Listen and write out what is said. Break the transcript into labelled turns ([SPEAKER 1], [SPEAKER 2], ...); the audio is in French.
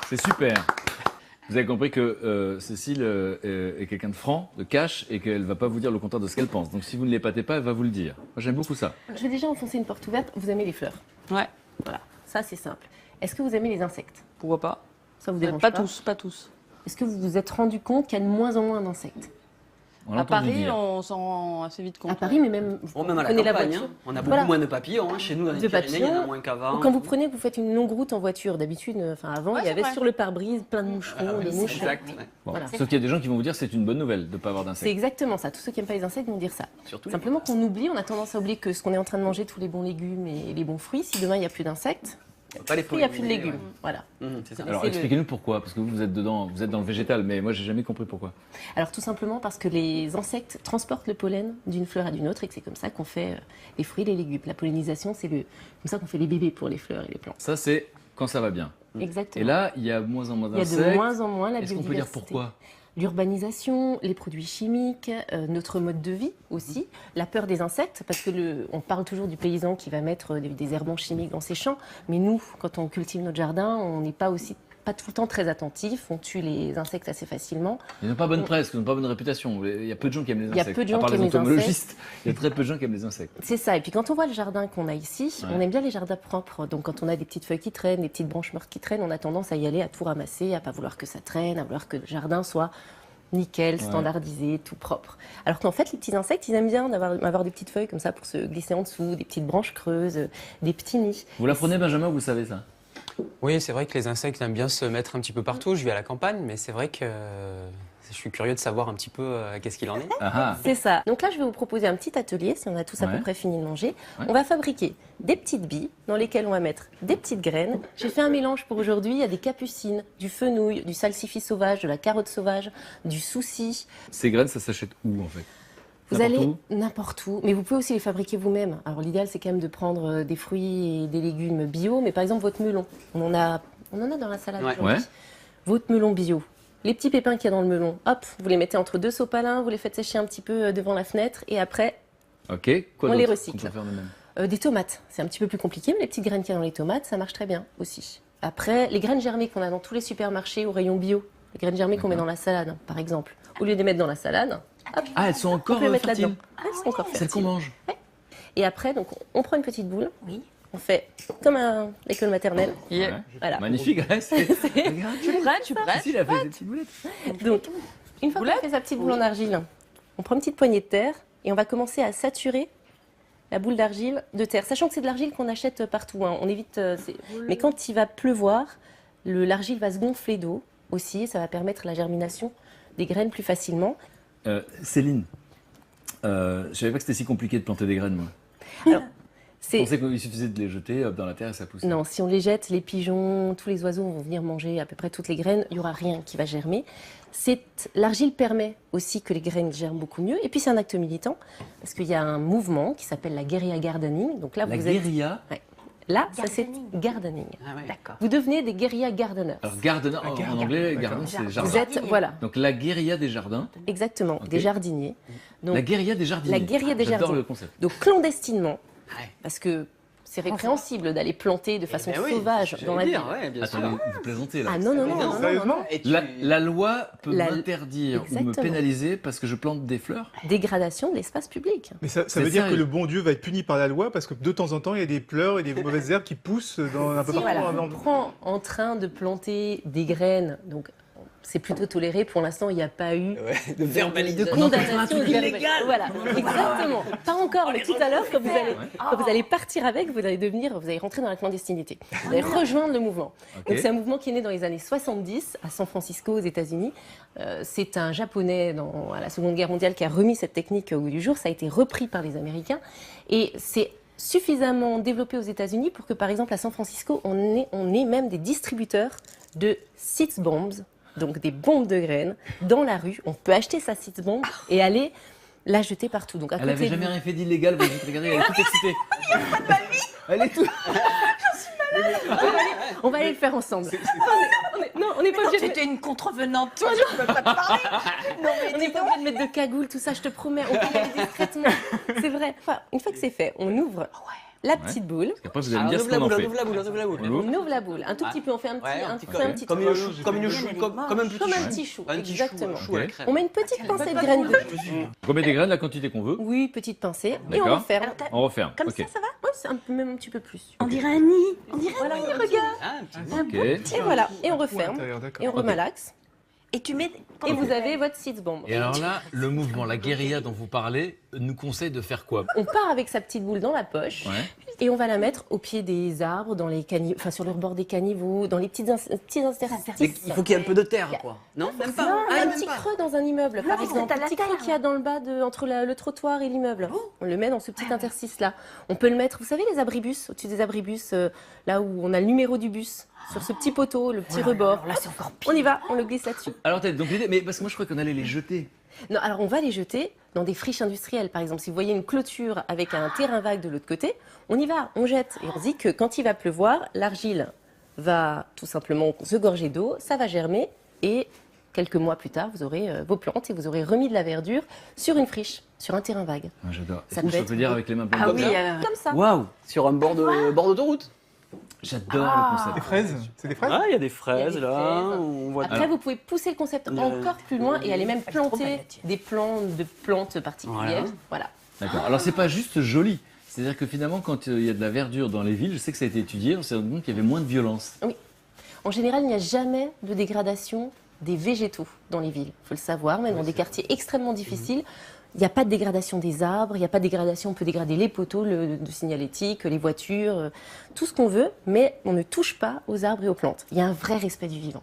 [SPEAKER 1] C'est super. Vous avez compris que Cécile est quelqu'un de franc, de cash, et qu'elle va pas vous dire le contraire de ce qu'elle pense. Donc si vous ne l'épatez pas, elle va vous le dire. Moi, j'aime beaucoup ça.
[SPEAKER 2] Je vais déjà enfoncer une porte ouverte. Vous aimez les fleurs?
[SPEAKER 3] Ouais.
[SPEAKER 2] Voilà, ça c'est simple. Est-ce que vous aimez les insectes?
[SPEAKER 3] Pourquoi pas?
[SPEAKER 2] Ça vous dérange
[SPEAKER 3] Pas tous, pas tous.
[SPEAKER 2] Est-ce que vous vous êtes rendu compte qu'il y a de moins en moins d'insectes?
[SPEAKER 1] On l'a
[SPEAKER 3] À
[SPEAKER 1] entendu
[SPEAKER 3] Paris,
[SPEAKER 1] dire.
[SPEAKER 3] on s'en rend assez vite compte.
[SPEAKER 2] À Paris, mais même
[SPEAKER 4] Oh, même à la
[SPEAKER 2] prenez la
[SPEAKER 4] campagne,
[SPEAKER 2] voiture.
[SPEAKER 4] hein. On a beaucoup
[SPEAKER 2] Voilà.
[SPEAKER 4] moins de papillons. Hein. Chez nous, dans les
[SPEAKER 2] De
[SPEAKER 4] Pyrénées, il y en a
[SPEAKER 2] papillons.
[SPEAKER 4] moins qu'avant.
[SPEAKER 2] Ou quand vous prenez, vous faites une longue route en voiture. D'habitude, avant,
[SPEAKER 3] Ouais,
[SPEAKER 2] il y avait
[SPEAKER 3] c'est vrai.
[SPEAKER 2] sur le pare-brise plein de moucherons, de mouches.
[SPEAKER 4] Exact. ouais.
[SPEAKER 1] Bon.
[SPEAKER 2] Voilà.
[SPEAKER 1] Sauf qu'il y a des gens qui vont vous dire que c'est une bonne nouvelle de ne pas avoir
[SPEAKER 2] C'est
[SPEAKER 1] d'insectes.
[SPEAKER 2] exactement ça. Tous ceux qui n'aiment pas les insectes vont dire ça.
[SPEAKER 4] Surtout
[SPEAKER 2] Simplement qu'on oublie, on a tendance à oublier que ce qu'on est en train de manger, tous les bons légumes et les bons fruits, si demain il n'y a plus d'insectes,
[SPEAKER 4] pas les
[SPEAKER 2] il n'y a plus de
[SPEAKER 4] polliniser,
[SPEAKER 2] légumes. Voilà.
[SPEAKER 4] ouais. C'est ça.
[SPEAKER 1] Alors
[SPEAKER 2] c'est le-
[SPEAKER 1] expliquez-nous pourquoi, parce que vous êtes dedans, vous êtes dans le végétal, mais moi j'ai jamais compris pourquoi.
[SPEAKER 2] Alors tout simplement parce que les insectes transportent le pollen d'une fleur à d'une autre et que c'est comme ça qu'on fait les fruits et les légumes. La pollinisation, c'est comme ça qu'on fait les bébés pour les fleurs et les plantes.
[SPEAKER 1] Ça c'est quand ça va bien.
[SPEAKER 2] Exactement.
[SPEAKER 1] Et là, il y a moins en moins
[SPEAKER 2] il y a
[SPEAKER 1] d'insectes.
[SPEAKER 2] de moins en moins la
[SPEAKER 1] Est-ce qu'on
[SPEAKER 2] biodiversité.
[SPEAKER 1] peut dire pourquoi?
[SPEAKER 2] L'urbanisation, les produits chimiques, notre mode de vie aussi, la peur des insectes, parce que on parle toujours du paysan qui va mettre des herbants chimiques dans ses champs, mais nous, quand on cultive notre jardin, on n'est pas tout le temps très attentif, on tue les insectes assez facilement.
[SPEAKER 1] Ils n'ont pas bonne presse, ils n'ont pas bonne réputation. Il y a peu de gens qui aiment les
[SPEAKER 2] Il y a
[SPEAKER 1] insectes.
[SPEAKER 2] peu de gens
[SPEAKER 1] à part
[SPEAKER 2] qui
[SPEAKER 1] les
[SPEAKER 2] aiment les
[SPEAKER 1] entomologistes, il y a très peu de gens qui aiment les insectes.
[SPEAKER 2] C'est ça, et puis quand on voit le jardin qu'on a ici,
[SPEAKER 1] Ouais.
[SPEAKER 2] on aime bien les jardins propres, donc quand on a des petites feuilles qui traînent, des petites branches mortes qui traînent, on a tendance à y aller, à tout ramasser, à pas vouloir que ça traîne, à vouloir que le jardin soit nickel, standardisé, tout propre. Alors qu'en fait, les petits insectes, ils aiment bien avoir des petites feuilles comme ça pour se glisser en dessous, des petites branches creuses, des petits nids.
[SPEAKER 1] Vous l'apprenez, Benjamin, ou vous savez ça?
[SPEAKER 5] Oui, c'est vrai que les insectes aiment bien se mettre un petit peu partout. Je vis à la campagne, mais c'est vrai que je suis curieux de savoir un petit peu qu'est-ce qu'il en est.
[SPEAKER 1] Ah ah.
[SPEAKER 2] C'est ça. Donc là, je vais vous proposer un petit atelier, si on a tous à
[SPEAKER 1] Ouais.
[SPEAKER 2] peu près fini de manger.
[SPEAKER 1] Ouais.
[SPEAKER 2] On va fabriquer des petites billes dans lesquelles on va mettre des petites graines. J'ai fait un mélange pour aujourd'hui. Il y a des capucines, du fenouil, du salsifis sauvage, de la carotte sauvage, du souci.
[SPEAKER 1] Ces graines, ça s'achète où en fait?
[SPEAKER 2] Vous
[SPEAKER 1] N'importe
[SPEAKER 2] allez
[SPEAKER 1] où.
[SPEAKER 2] n'importe où, mais vous pouvez aussi les fabriquer vous-même. Alors l'idéal, c'est quand même de prendre des fruits et des légumes bio, mais par exemple votre melon, on en a dans la salade
[SPEAKER 4] Ouais.
[SPEAKER 2] aujourd'hui.
[SPEAKER 1] Ouais.
[SPEAKER 2] Votre melon bio, les petits pépins qu'il y a dans le melon, hop, vous les mettez entre deux sopalins, vous les faites sécher un petit peu devant la fenêtre, et après,
[SPEAKER 1] Ok. Quoi
[SPEAKER 2] On les
[SPEAKER 1] d'autre
[SPEAKER 2] recycle.
[SPEAKER 1] qu'on peut faire nous-mêmes?
[SPEAKER 2] des tomates. C'est un petit peu plus compliqué, mais les petites graines qu'il y a dans les tomates, ça marche très bien aussi. Après, les graines germées qu'on a dans tous les supermarchés au rayon bio, les graines germées qu'on met dans la salade, par exemple, au lieu de les mettre dans la salade, hop,
[SPEAKER 1] Ah, elles sont
[SPEAKER 2] on
[SPEAKER 1] encore
[SPEAKER 2] peut les mettre
[SPEAKER 1] fertiles.
[SPEAKER 2] là-dedans. Elles sont encore
[SPEAKER 1] Celles qu'on
[SPEAKER 2] fertiles.
[SPEAKER 1] mange.
[SPEAKER 2] Et après, donc, on prend une petite boule. Oui. On fait comme à l'école maternelle.
[SPEAKER 3] Yeah.
[SPEAKER 1] Ouais.
[SPEAKER 2] Voilà.
[SPEAKER 1] Magnifique. Ouais, Regarde,
[SPEAKER 3] Tu es prête? Tu es prête?
[SPEAKER 1] Cécile a fait des petites boulettes.
[SPEAKER 2] Donc, une fois qu'on a
[SPEAKER 3] Boulette
[SPEAKER 2] fait sa petite boule en argile, on prend une petite poignée de terre et on va commencer à saturer la boule d'argile de terre. Sachant que c'est de l'argile qu'on achète partout. Hein. On évite. Mais quand il va pleuvoir, l'argile va se gonfler d'eau aussi. Et ça va permettre la germination des graines plus facilement.
[SPEAKER 1] Céline, je savais pas que c'était si compliqué de planter des graines, moi. Je
[SPEAKER 2] C'est
[SPEAKER 1] pensais qu'il suffisait de les jeter hop, dans la terre et ça pousse.
[SPEAKER 2] Non, si on les jette, les pigeons, tous les oiseaux vont venir manger à peu près toutes les graines, il n'y aura rien qui va germer. L'argile permet aussi que les graines germent beaucoup mieux. Et puis c'est un acte militant, parce qu'il y a un mouvement qui s'appelle la guérilla gardening. Donc là,
[SPEAKER 1] La
[SPEAKER 2] vous êtes...
[SPEAKER 1] guérilla.
[SPEAKER 2] Ouais. Là, ça c'est gardening.
[SPEAKER 4] Ah ouais.
[SPEAKER 3] D'accord.
[SPEAKER 2] Vous devenez des guérilla gardeners.
[SPEAKER 1] Alors, gardener, en anglais, garden, c'est jardin.
[SPEAKER 2] Vous êtes, voilà,
[SPEAKER 1] Donc, la guérilla des jardins.
[SPEAKER 2] exactement,
[SPEAKER 1] Ok.
[SPEAKER 2] des jardiniers. Donc,
[SPEAKER 1] La guérilla des jardiniers.
[SPEAKER 2] La guérilla des
[SPEAKER 1] J'adore
[SPEAKER 2] jardiniers.
[SPEAKER 1] le concept.
[SPEAKER 2] donc clandestinement,
[SPEAKER 4] Ouais.
[SPEAKER 2] parce que c'est répréhensible d'aller planter de façon
[SPEAKER 4] Eh oui,
[SPEAKER 2] sauvage
[SPEAKER 4] j'allais
[SPEAKER 2] dans la
[SPEAKER 4] dire,
[SPEAKER 2] ville.
[SPEAKER 4] ouais, bien sûr.
[SPEAKER 1] Attendez, vous plaisantez là.
[SPEAKER 2] Ah non, non, non,
[SPEAKER 4] Mais
[SPEAKER 2] non, non, non,
[SPEAKER 6] sérieusement
[SPEAKER 2] non.
[SPEAKER 4] Et tu-
[SPEAKER 1] La loi peut
[SPEAKER 2] La-
[SPEAKER 1] m'interdire ou me
[SPEAKER 2] Exactement.
[SPEAKER 1] pénaliser parce que je plante des fleurs?
[SPEAKER 2] Dégradation de l'espace public.
[SPEAKER 6] Mais ça
[SPEAKER 1] C'est
[SPEAKER 6] veut dire
[SPEAKER 1] sérieux.
[SPEAKER 6] que le bon Dieu va être puni par la loi parce que de temps en temps, il y a des pleurs et des mauvaises herbes qui poussent dans un peu
[SPEAKER 2] Si
[SPEAKER 6] partout.
[SPEAKER 2] voilà,
[SPEAKER 6] dans
[SPEAKER 2] on
[SPEAKER 6] le-
[SPEAKER 2] prend en train de planter des graines, donc c'est plutôt toléré. Pour l'instant, il n'y a pas eu
[SPEAKER 4] Ouais, de
[SPEAKER 2] de
[SPEAKER 4] verbalisation.
[SPEAKER 2] condamnation
[SPEAKER 4] illégal.
[SPEAKER 2] Voilà, exactement. Pas encore, mais tout à l'heure, quand vous allez partir avec, vous allez rentrer dans la clandestinité. Vous allez rejoindre le mouvement.
[SPEAKER 1] Ok.
[SPEAKER 2] Donc c'est un mouvement qui est né dans les années 70 à San Francisco, aux États-Unis. C'est un Japonais à la Seconde Guerre mondiale qui a remis cette technique au goût du jour. Ça a été repris par les Américains et c'est suffisamment développé aux États-Unis pour que, par exemple, à San Francisco, on ait même des distributeurs de seeds bombs, donc des bombes de graines, dans la rue. On peut acheter sa seeds bomb et aller la jeter partout. Donc à
[SPEAKER 1] Elle
[SPEAKER 2] côté
[SPEAKER 1] avait
[SPEAKER 2] de
[SPEAKER 1] jamais
[SPEAKER 2] vous.
[SPEAKER 1] rien fait d'illégal, vous dites, regardez, elle est toute excitée. Elle est toute...
[SPEAKER 2] On va aller le faire ensemble. Non, on n'est pas obligé de
[SPEAKER 3] C'était une contrevenante, toi, je peux pas te parler. Non, mais
[SPEAKER 2] on n'est pas obligé de mettre de cagoule, tout ça, je te promets. On peut y aller discrètement. C'est vrai. Enfin, une fois que c'est fait, on ouvre la petite boule.
[SPEAKER 1] Parce qu'après, vous allez me
[SPEAKER 5] Alors,
[SPEAKER 1] dire
[SPEAKER 5] on
[SPEAKER 1] ce
[SPEAKER 5] ouvre la
[SPEAKER 1] qu'on en
[SPEAKER 5] boule, on
[SPEAKER 1] fait.
[SPEAKER 5] ouvre la boule, on ouvre la boule.
[SPEAKER 1] On l'ouvre.
[SPEAKER 2] On ouvre la boule. Un tout petit peu, on fait un petit,
[SPEAKER 5] Ouais,
[SPEAKER 2] un,
[SPEAKER 5] un petit
[SPEAKER 2] fait un petit
[SPEAKER 5] Comme
[SPEAKER 2] trou.
[SPEAKER 5] une chou, comme une chou, comme un petit
[SPEAKER 2] Comme un
[SPEAKER 5] chou.
[SPEAKER 2] petit chou,
[SPEAKER 5] Un petit chou,
[SPEAKER 2] exactement.
[SPEAKER 5] chou à la
[SPEAKER 1] Ok.
[SPEAKER 5] crème.
[SPEAKER 2] On met une petite pincée de graines de
[SPEAKER 1] On met des graines, la quantité qu'on veut.
[SPEAKER 2] Oui, petite pincée. Et on
[SPEAKER 1] D'accord.
[SPEAKER 2] referme.
[SPEAKER 3] Alors,
[SPEAKER 1] On referme.
[SPEAKER 3] Comme
[SPEAKER 1] Ok.
[SPEAKER 3] ça va
[SPEAKER 2] Ouais, c'est même un petit peu plus.
[SPEAKER 3] On dirait un nid. On dirait
[SPEAKER 2] Voilà,
[SPEAKER 3] un nid,
[SPEAKER 2] on
[SPEAKER 3] regarde.
[SPEAKER 5] Ah, un petit
[SPEAKER 1] Ok.
[SPEAKER 2] Et voilà, et on
[SPEAKER 6] Trou à
[SPEAKER 2] referme.
[SPEAKER 6] l'intérieur, d'accord.
[SPEAKER 2] Et on remalaxe.
[SPEAKER 3] Et tu mets...
[SPEAKER 2] Et vous avez votre seeds bomb.
[SPEAKER 4] Et alors là, le mouvement, la guérilla dont vous parlez, nous conseille de faire quoi?
[SPEAKER 2] On part avec sa petite boule dans la poche
[SPEAKER 1] Ouais.
[SPEAKER 2] et on va la mettre au pied des arbres, dans les enfin sur le bord des caniveaux, dans les petits interstices.
[SPEAKER 5] Il faut qu'il y ait un peu de terre, quoi. Non, même pas.
[SPEAKER 2] Non,
[SPEAKER 5] Ah,
[SPEAKER 2] un
[SPEAKER 5] même
[SPEAKER 2] petit
[SPEAKER 5] pas.
[SPEAKER 2] creux dans un immeuble, par
[SPEAKER 3] Non,
[SPEAKER 2] exemple.
[SPEAKER 3] t'as
[SPEAKER 2] Un
[SPEAKER 3] la
[SPEAKER 2] petit
[SPEAKER 3] terre.
[SPEAKER 2] creux qu'il y a dans le bas, entre le trottoir et l'immeuble. On le met dans ce petit interstice-là. On peut le mettre, vous savez, les abribus, au-dessus des abribus, là où on a le numéro du bus, sur ce petit poteau, le petit rebord.
[SPEAKER 3] Là, c'est encore pire.
[SPEAKER 2] On y va, on le glisse là-dessus.
[SPEAKER 1] Alors, donc l'idée, mais parce que moi, je crois qu'on allait les jeter.
[SPEAKER 2] Non, alors on va les jeter dans des friches industrielles. Par exemple, si vous voyez une clôture avec un terrain vague de l'autre côté, on y va, on jette. Et on se dit que quand il va pleuvoir, l'argile va tout simplement se gorger d'eau, ça va germer et quelques mois plus tard, vous aurez vos plantes et vous aurez remis de la verdure sur une friche, sur un terrain vague.
[SPEAKER 1] Ah, j'adore.
[SPEAKER 2] Ça
[SPEAKER 1] Est-ce que
[SPEAKER 2] peut
[SPEAKER 1] je
[SPEAKER 2] être
[SPEAKER 1] peux dire avec les mains pleines
[SPEAKER 3] Ah
[SPEAKER 1] comme
[SPEAKER 3] oui,
[SPEAKER 1] ça
[SPEAKER 2] Comme ça.
[SPEAKER 5] Waouh, sur un bord d'autoroute.
[SPEAKER 1] J'adore le
[SPEAKER 6] Des
[SPEAKER 1] concept.
[SPEAKER 6] fraises? C'est des fraises?
[SPEAKER 5] Ah, il y a des fraises
[SPEAKER 2] Il y a des
[SPEAKER 5] là.
[SPEAKER 2] fraises.
[SPEAKER 5] On voit.
[SPEAKER 2] Après, vous pouvez pousser le concept encore plus loin et aller même
[SPEAKER 3] Elle est trop
[SPEAKER 2] planter
[SPEAKER 3] belle, la tienne.
[SPEAKER 2] des plants de plantes particulières. Voilà.
[SPEAKER 1] D'accord. Alors, c'est pas juste joli. C'est-à-dire que finalement, quand il y a de la verdure dans les villes, je sais que ça a été étudié, on s'est rendu compte qu'il y avait moins de violence.
[SPEAKER 2] En général, il n'y a jamais de dégradation des végétaux dans les villes. Il faut le savoir, même dans des quartiers extrêmement difficiles. Il n'y a pas de dégradation des arbres, il n'y a pas de dégradation, on peut dégrader les poteaux de signalétique, les voitures, tout ce qu'on veut, mais on ne touche pas aux arbres et aux plantes. Il y a un vrai respect du vivant.